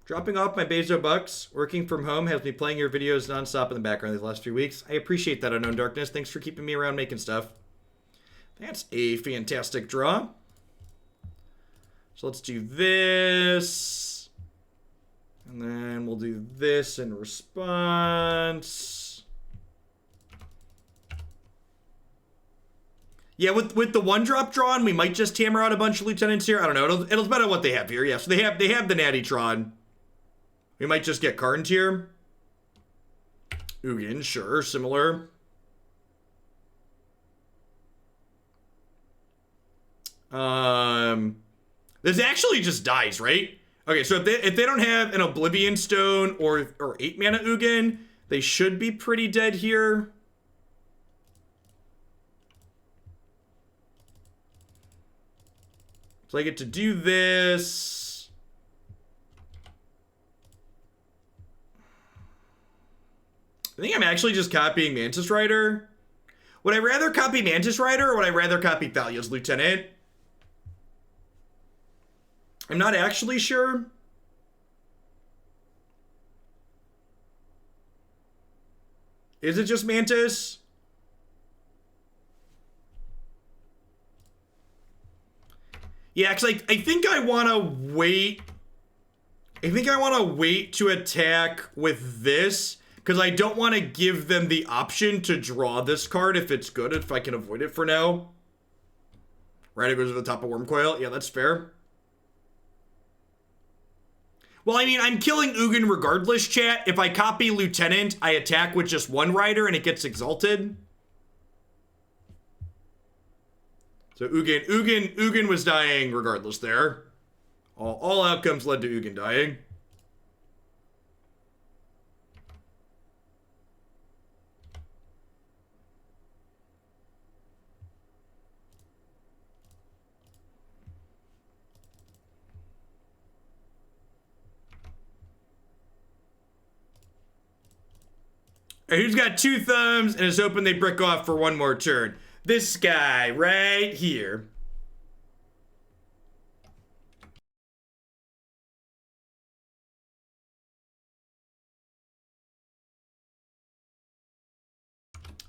Dropping off my Bezo bucks. Working from home has me playing your videos nonstop in the background these last few weeks. I appreciate that, Unknown Darkness. Thanks for keeping me around making stuff. That's a fantastic draw. So let's do this. And then we'll do this in response. Yeah, with the 1-drop Tron, we might just hammer out a bunch of lieutenants here. I don't know. It'll depend on what they have here. Yeah, so they have the natty Tron. We might just get Karn's here. Ugin, sure, similar. This actually just dies, right? Okay, so if they don't have an Oblivion Stone or 8 mana Ugin, they should be pretty dead here. So I get to do this. I think I'm actually just copying Mantis Rider. Would I rather copy Mantis Rider or would I rather copy Thalia's Lieutenant? I'm not actually sure. Is it just Mantis? Yeah, because I think I want to wait. I think I want to wait to attack with this, because I don't want to give them the option to draw this card if it's good, if I can avoid it for now. Right, it goes to the top of Wormcoil. Yeah, that's fair. Well, I mean, I'm killing Ugin regardless, chat. If I copy Lieutenant, I attack with just 1 rider and it gets exalted. So Ugin was dying regardless there. All outcomes led to Ugin dying. And who's got 2 thumbs and is hoping they brick off for 1 more turn? This guy right here.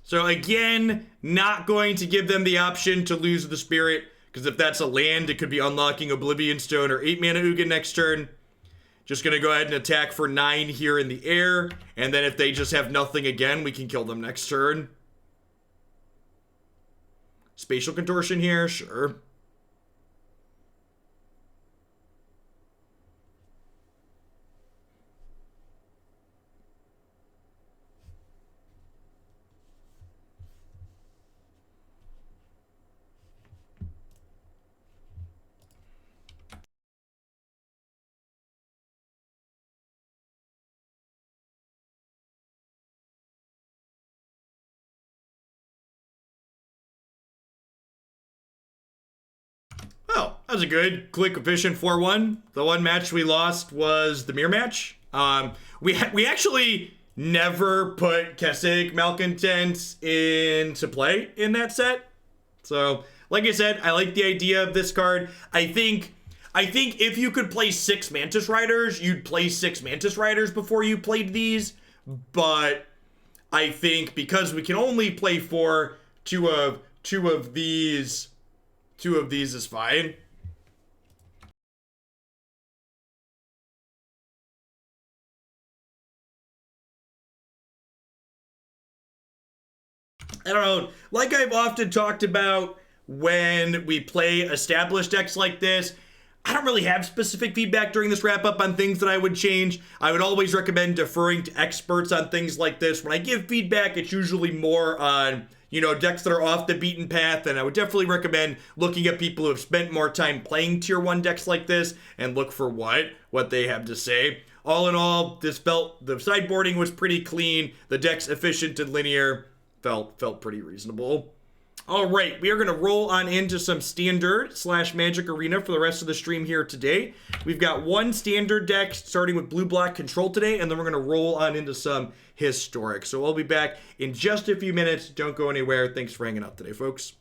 So again, not going to give them the option to lose the spirit, because if that's a land, it could be unlocking Oblivion Stone or 8 mana Ugin next turn. Just gonna go ahead and attack for 9 here in the air, and then if they just have nothing again, we can kill them next turn. Spatial Contortion here, sure. Oh, that was a good, quick, efficient 4-1. The one match we lost was the mirror match. We actually never put Kessig Malcontents into play in that set. So, like I said, I like the idea of this card. I think if you could play 6 Mantis Riders, you'd play 6 Mantis Riders before you played these. But I think because we can only play 4, two of these is fine. I don't know, like I've often talked about when we play established decks like this, I don't really have specific feedback during this wrap up on things that I would change. I would always recommend deferring to experts on things like this. When I give feedback, it's usually more on, you know, decks that are off the beaten path, and I would definitely recommend looking at people who have spent more time playing tier 1 decks like this and look for what they have to say. All in all, this felt, the sideboarding was pretty clean, the deck's efficient and linear, felt pretty reasonable. All right, we are going to roll on into some Standard / Magic Arena for the rest of the stream here today. We've got one Standard deck starting with Blue Black Control today, and then we're going to roll on into some Historic. So we'll be back in just a few minutes. Don't go anywhere. Thanks for hanging out today, folks.